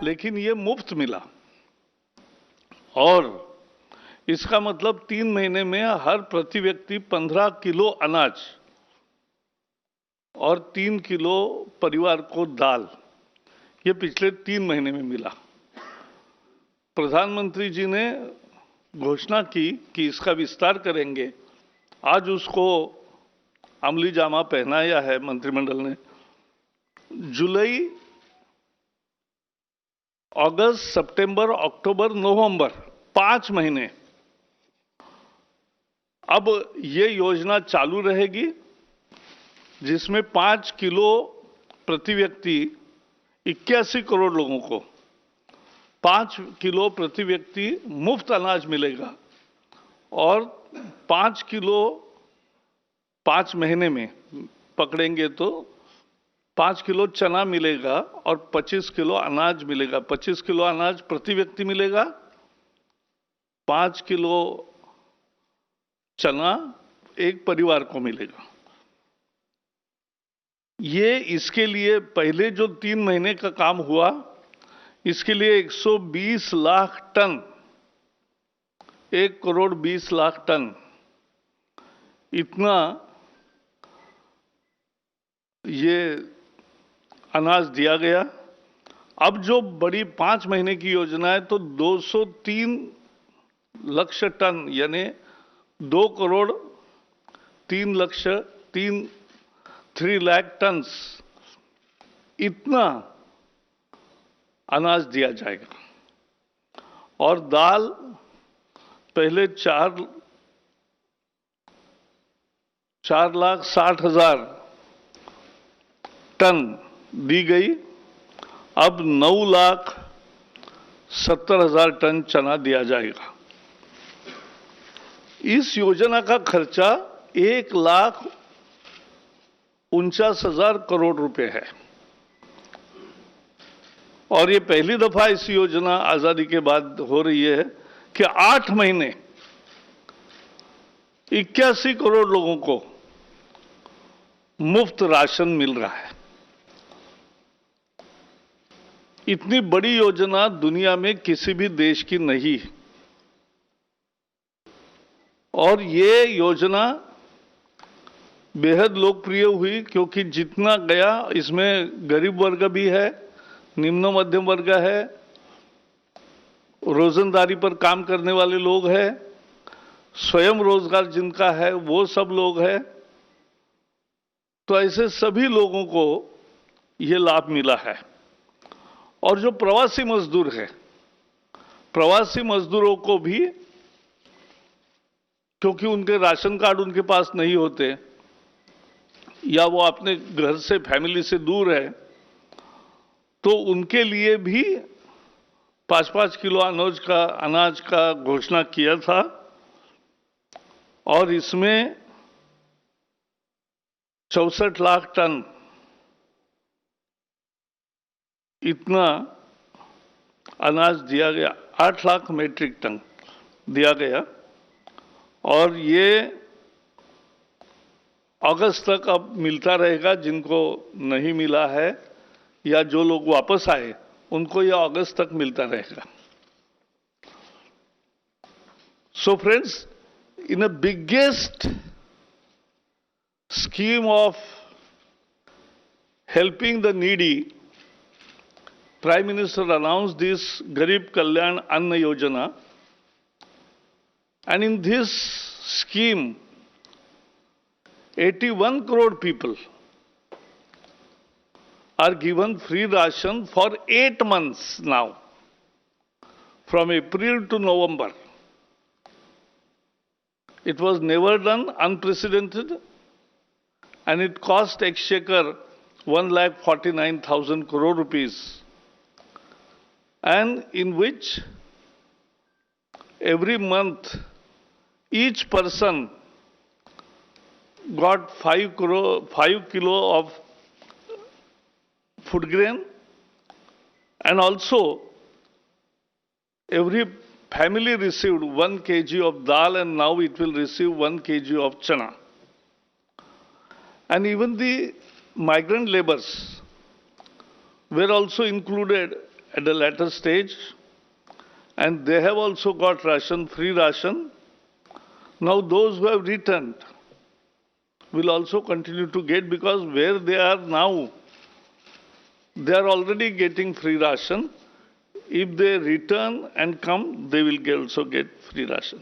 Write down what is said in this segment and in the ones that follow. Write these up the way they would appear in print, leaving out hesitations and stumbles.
लेकिन ये मुफ्त मिला। और इसका मतलब 3 महीने में हर प्रति व्यक्ति 15 किलो अनाज और 3 किलो परिवार को दाल, ये पिछले 3 महीने में मिला। प्रधानमंत्री जी ने घोषणा की कि इसका विस्तार करेंगे। आज उसको अमली जामा पहनाया है मंत्रिमंडल ने। जुलाई, अगस्त, सितंबर, अक्टूबर, नवंबर, 5 महीने अब ये योजना चालू रहेगी, जिसमें 5 किलो प्रति व्यक्ति 81 करोड़ लोगों को 5 किलो प्रति व्यक्ति मुफ्त अनाज मिलेगा और 5 किलो 5 महीने में पकड़ेंगे तो 5 किलो चना मिलेगा और 25 किलो अनाज मिलेगा। 25 किलो अनाज प्रति व्यक्ति मिलेगा, 5 किलो चना एक परिवार को मिलेगा। ये इसके लिए पहले जो 3 महीने का काम हुआ, इसके लिए 120 लाख टन, 1 करोड़ 20 लाख टन इतना ये अनाज दिया गया। अब जो बड़ी 5 महीने की योजना है तो 203 लक्ष टन, यानी 2 करोड़ 3 लाख टन इतना अनाज दिया जाएगा। और दाल पहले 4,60,000 टन दी गई, अब 9,70,000 टन चना दिया जाएगा। इस योजना का खर्चा 1,49,000 करोड़ रुपए है और ये पहली दफा इस योजना आजादी के बाद हो रही है कि 8 महीने 81 करोड़ लोगों को मुफ्त राशन मिल रहा है। इतनी बड़ी योजना दुनिया में किसी भी देश की नहीं है और ये योजना बेहद लोकप्रिय हुई क्योंकि जितना गया इसमें गरीब वर्ग भी है, निम्न मध्यम वर्ग है, रोजंदारी पर काम करने वाले लोग हैं, स्वयं रोजगार जिनका है वो सब लोग हैं। तो ऐसे सभी लोगों को ये लाभ मिला है। और जो प्रवासी मजदूर है, प्रवासी मजदूरों को भी, क्योंकि उनके राशन कार्ड उनके पास नहीं होते या वो अपने घर से, फैमिली से दूर है, तो उनके लिए भी 5-5 किलो अनाज का घोषणा किया था और इसमें 64 लाख टन इतना अनाज दिया गया, 8 लाख मीट्रिक टन दिया गया और ये अगस्त तक अब मिलता रहेगा। जिनको नहीं मिला है या जो लोग वापस आए उनको यह अगस्त तक मिलता रहेगा। So friends, in the biggest scheme of helping the needy, Prime Minister announced this Garib Kalyan Anna Yojana, and in this scheme 81 crore people are given free ration for 8 months now, from April to November. It was never done, unprecedented, and it cost Exchequer 1,49,000 crore rupees, and in which every month each person got 5 kilo of food grain, and also every family received 1 kg of dal, and now it will receive 1 kg of chana. And even the migrant laborers were also included at a later stage, and they have also got ration, free ration. Now those who have returned will also continue to get, because where they are now, they are already getting free ration. If they return and come, they will also get free ration.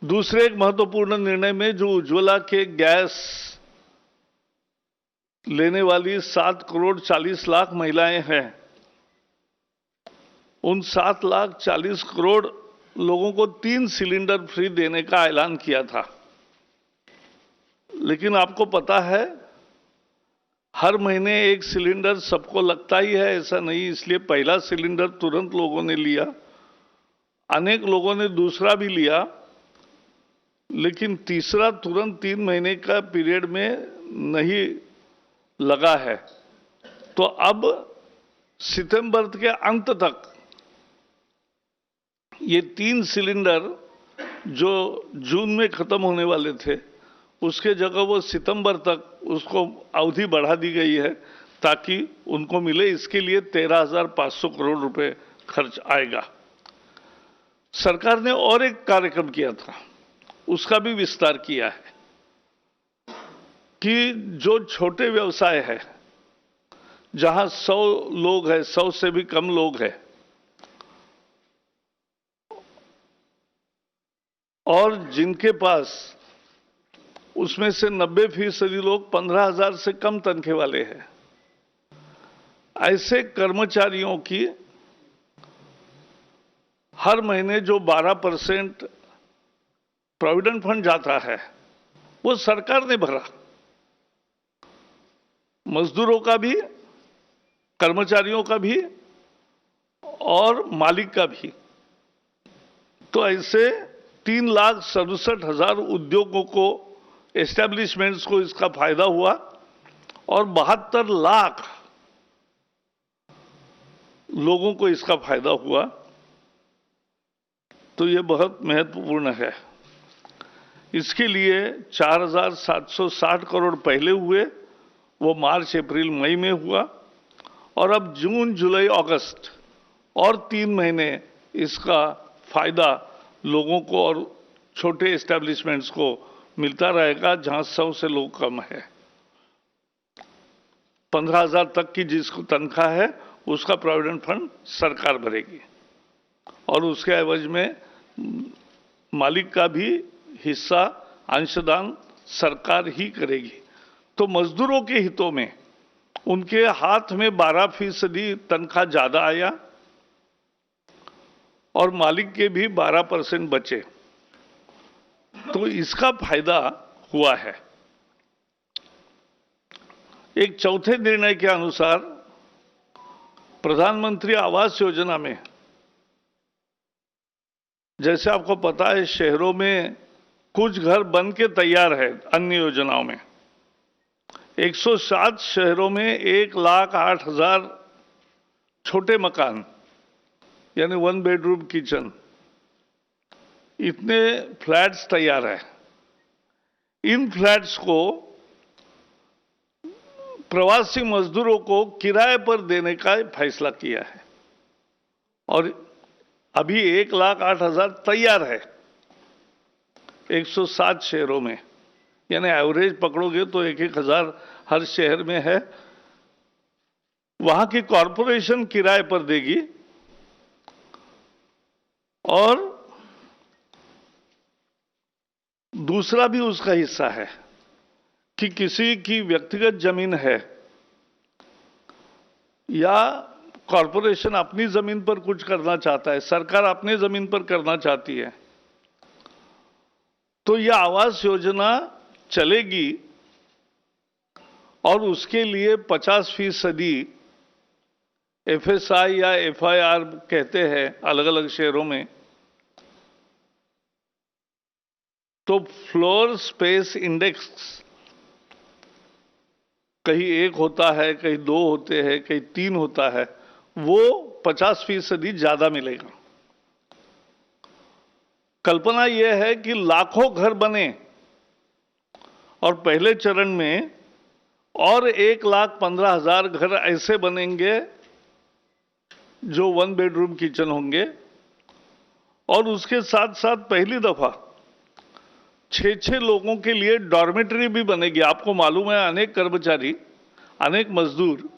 दूसरे एक महत्वपूर्ण निर्णय में जो उज्ज्वला के gas लेने वाली 7 करोड़ 40 लाख महिलाएं हैं, उन 7 लाख 40 करोड़ लोगों को 3 सिलेंडर फ्री देने का ऐलान किया था। लेकिन आपको पता है, हर महीने एक सिलेंडर सबको लगता ही है, ऐसा नहीं। इसलिए पहला सिलेंडर तुरंत लोगों ने लिया, अनेक लोगों ने दूसरा भी लिया, लेकिन तीसरा तुरंत 3 महीने का पीरियड में नहीं लगा है। तो अब सितंबर के अंत तक ये 3 सिलेंडर जो जून में खत्म होने वाले थे, उसके जगह वो सितंबर तक उसको अवधि बढ़ा दी गई है, ताकि उनको मिले। इसके लिए 13,500 करोड़ रुपए खर्च आएगा। सरकार ने और एक कार्यक्रम किया था, उसका भी विस्तार किया है कि जो छोटे व्यवसाय है, जहां 100 लोग हैं, 100 से भी कम लोग हैं, और जिनके पास उसमें से 90% लोग 15,000 से कम तनख्वाह वाले हैं, ऐसे कर्मचारियों की हर महीने जो 12% प्रोविडेंट फंड जाता है, वो सरकार ने भरा। मजदूरों का भी, कर्मचारियों का भी और मालिक का भी। तो ऐसे 3,67,000 उद्योगों को, एस्टैब्लिशमेंट्स को इसका फायदा हुआ, और 72 लाख लोगों को इसका फायदा हुआ। तो ये बहुत महत्वपूर्ण है। इसके लिए 4,760 करोड़ पहले हुए, वो मार्च, अप्रैल, मई में हुआ, और अब जून, जुलाई, अगस्त और 3 महीने इसका फायदा लोगों को और छोटे एस्टैब्लिशमेंट्स को मिलता रहेगा, जहां 100 से लोग कम है। 15,000 तक की जिसको तनख्वाह है, उसका प्रोविडेंट फंड सरकार भरेगी, और उसके एवज में मालिक का भी हिस्सा, अंशदान सरकार ही करेगी। तो मजदूरों के हितों में उनके हाथ में 12% तनख्वाह ज्यादा आया, और मालिक के भी 12% बचे। तो इसका फायदा हुआ है। एक चौथे निर्णय के अनुसार प्रधानमंत्री आवास योजना में, जैसे आपको पता है, शहरों में कुछ घर बन के तैयार है, अन्य योजनाओं में 107 शहरों में 1,08,000 छोटे मकान, यानी 1 बेडरूम किचन, इतने फ्लैट्स तैयार है। इन फ्लैट्स को प्रवासी मजदूरों को किराए पर देने का फैसला किया है, और अभी 1,08,000 तैयार है 107 शहरों में, यानी एवरेज पकड़ोगे तो 1,000 हर शहर में है। वहां की कॉरपोरेशन किराए पर देगी, और दूसरा भी उसका हिस्सा है कि किसी की व्यक्तिगत जमीन है, या कॉरपोरेशन अपनी जमीन पर कुछ करना चाहता है, सरकार अपनी जमीन पर करना चाहती है, तो यह आवास योजना चलेगी, और उसके लिए 50% FSI या FIR कहते हैं अलग अलग शहरों में। तो फ्लोर स्पेस इंडेक्स कहीं 1 होता है, कहीं 2 होते हैं, कहीं 3 होता है, वो 50% ज्यादा मिलेगा। कल्पना यह है कि लाखों घर बने, और पहले चरण में और 1,15,000 घर ऐसे बनेंगे जो 1 बेडरूम किचन होंगे, और उसके साथ साथ पहली दफा 6-6 लोगों के लिए डॉर्मेटरी भी बनेगी। आपको मालूम है, अनेक कर्मचारी, अनेक मजदूर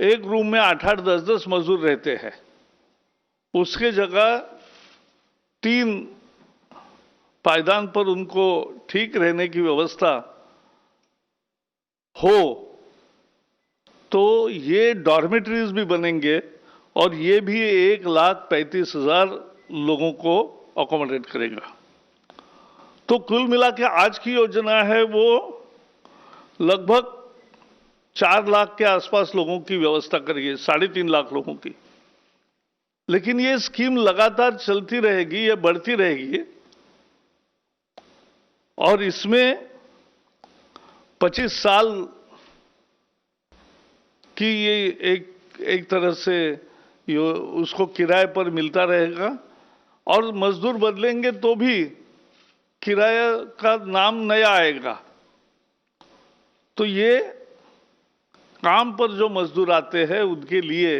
एक रूम में 8-8, 10-10 मजदूर रहते हैं। उसके जगह 3 पायदान पर उनको ठीक रहने की व्यवस्था हो, तो ये डॉर्मेटरीज भी बनेंगे और ये भी 1,35,000 लोगों को अकोमोडेट करेगा। तो कुल मिला के आज की योजना है वो लगभग 4 लाख के आसपास लोगों की व्यवस्था करेगी, 3.5 लाख लोगों की। लेकिन ये स्कीम लगातार चलती रहेगी, ये बढ़ती रहेगी, और इसमें 25 साल की ये एक तरह से उसको किराए पर मिलता रहेगा, और मजदूर बदलेंगे तो भी किराया का नाम नया आएगा। तो ये काम पर जो मजदूर आते हैं उनके लिए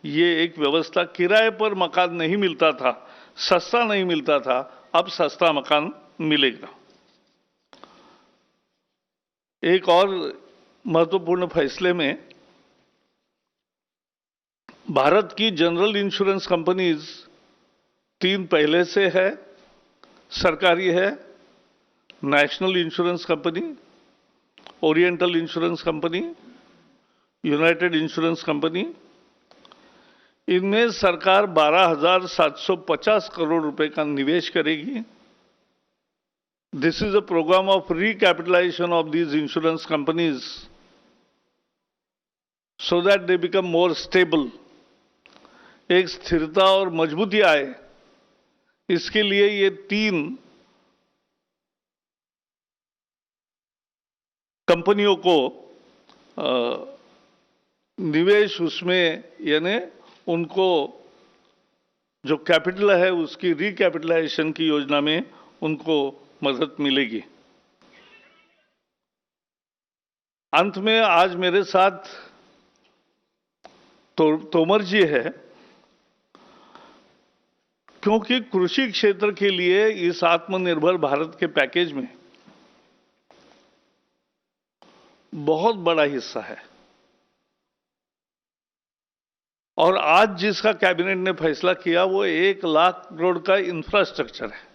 ये एक व्यवस्था, किराए पर मकान नहीं मिलता था, सस्ता नहीं मिलता था, अब सस्ता मकान मिलेगा। एक और महत्वपूर्ण फैसले में भारत की जनरल इंश्योरेंस कंपनीज 3 पहले से है, सरकारी है, national insurance company, oriental insurance company, united insurance company. इनमें सरकार 12,750 करोड़ रुपए का निवेश करेगी। This is a programme of recapitalisation of these insurance companies so that they become more stable. एक स्थिरता और मजबूती आए, इसके लिए ये 3 कंपनियों को निवेश उसमें, यानी उनको जो कैपिटल है उसकी रिकैपिटलाइजेशन की योजना में उनको मदद मिलेगी। अंत में आज मेरे साथ तोमर जी है, क्योंकि कृषि क्षेत्र के लिए इस आत्मनिर्भर भारत के पैकेज में बहुत बड़ा हिस्सा है, और आज जिसका कैबिनेट ने फैसला किया वो 1 लाख करोड़ का इंफ्रास्ट्रक्चर है,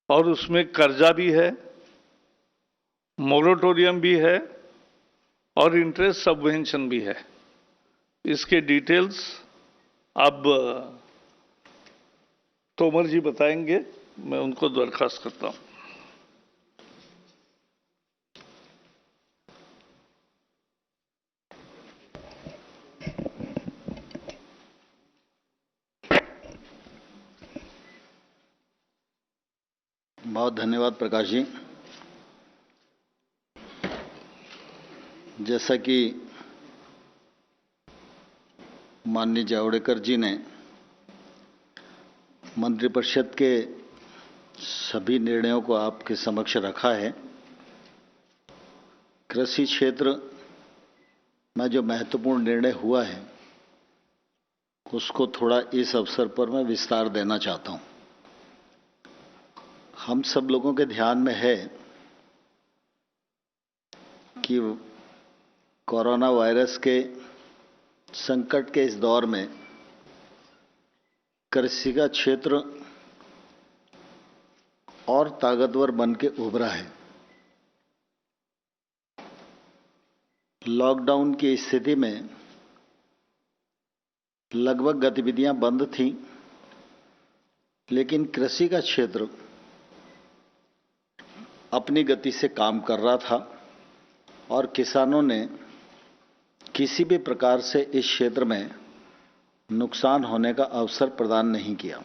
और उसमें कर्जा भी है, मोरेटोरियम भी है, और इंटरेस्ट सबवेंशन भी है। इसके डिटेल्स अब तोमर जी बताएंगे, मैं उनको दरखास्त करता हूं। बहुत धन्यवाद प्रकाश जी। जैसा कि माननीय जावड़ेकर जी ने मंत्रिपरिषद के सभी निर्णयों को आपके समक्ष रखा है, कृषि क्षेत्र में जो महत्वपूर्ण निर्णय हुआ है उसको थोड़ा इस अवसर पर मैं विस्तार देना चाहता हूं। हम सब लोगों के ध्यान में है कि कोरोना वायरस के संकट के इस दौर में कृषि का क्षेत्र और ताकतवर बन के उभरा है। लॉकडाउन की स्थिति में लगभग गतिविधियां बंद थीं, लेकिन कृषि का क्षेत्र अपनी गति से काम कर रहा था और किसानों ने किसी भी प्रकार से इस क्षेत्र में नुकसान होने का अवसर प्रदान नहीं किया।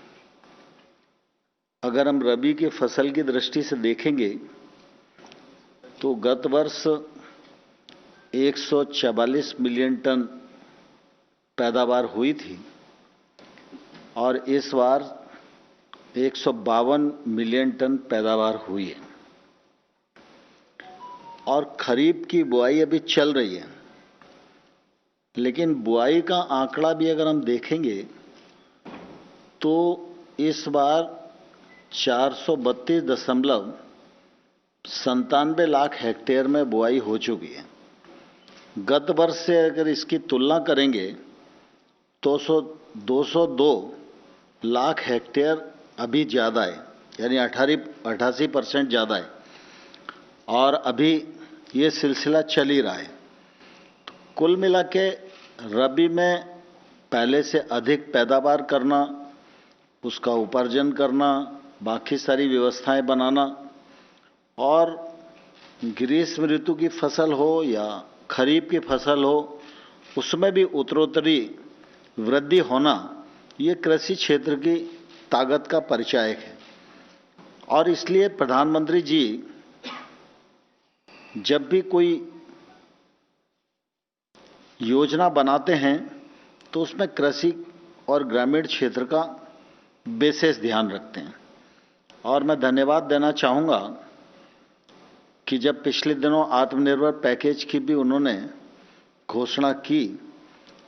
अगर हम रबी की फसल की दृष्टि से देखेंगे तो गत वर्ष 144 मिलियन टन पैदावार हुई थी और इस बार 152 मिलियन टन पैदावार हुई है, और खरीफ की बुआई अभी चल रही है। लेकिन बुआई का आंकड़ा भी अगर हम देखेंगे तो इस बार 432.97 लाख हेक्टेयर में बुआई हो चुकी है। गत वर्ष से अगर इसकी तुलना करेंगे तो 202 लाख हेक्टेयर अभी ज़्यादा है, यानी 88% ज़्यादा है, और अभी ये सिलसिला चल ही रहा है। कुल मिला के रबी में पहले से अधिक पैदावार करना, उसका उपार्जन करना, बाकी सारी व्यवस्थाएं बनाना, और ग्रीष्म ऋतु की फसल हो या खरीफ की फसल हो, उसमें भी उत्तरोत्तरी वृद्धि होना, ये कृषि क्षेत्र की ताकत का परिचायक है। और इसलिए प्रधानमंत्री जी जब भी कोई योजना बनाते हैं तो उसमें कृषि और ग्रामीण क्षेत्र का विशेष ध्यान रखते हैं। और मैं धन्यवाद देना चाहूँगा कि जब पिछले दिनों आत्मनिर्भर पैकेज की भी उन्होंने घोषणा की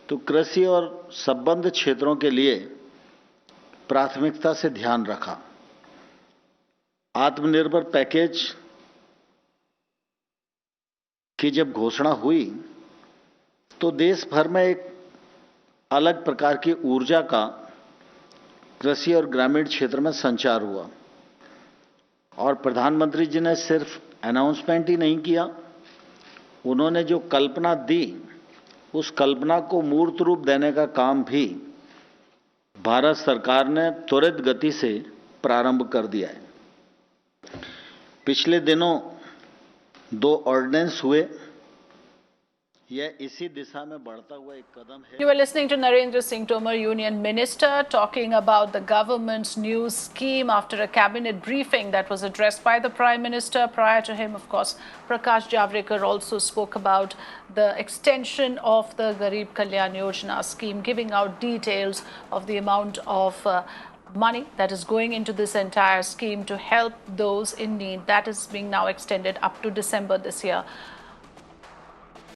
तो कृषि और संबद्ध क्षेत्रों के लिए प्राथमिकता से ध्यान रखा। आत्मनिर्भर पैकेज की जब घोषणा हुई तो देश भर में एक अलग प्रकार की ऊर्जा का कृषि और ग्रामीण क्षेत्र में संचार हुआ। और प्रधानमंत्री जी ने सिर्फ अनाउंसमेंट ही नहीं किया, उन्होंने जो कल्पना दी उस कल्पना को मूर्त रूप देने का काम भी भारत सरकार ने त्वरित गति से प्रारंभ कर दिया है। पिछले दिनों 2 ऑर्डिनेंस हुए, यह इसी दिशा में बढ़ता हुआ एक कदम है। You were listening to Narendra Singh Tomar, Union Minister, talking about the government's new scheme after a cabinet briefing that was addressed by the Prime Minister. Prior to him, of course, Prakash Javadekar also spoke about the extension of the Garib Kalyan Yojana scheme, giving out details of the amount of money that is going into this entire scheme to help those in need. That is being now extended up to December this year.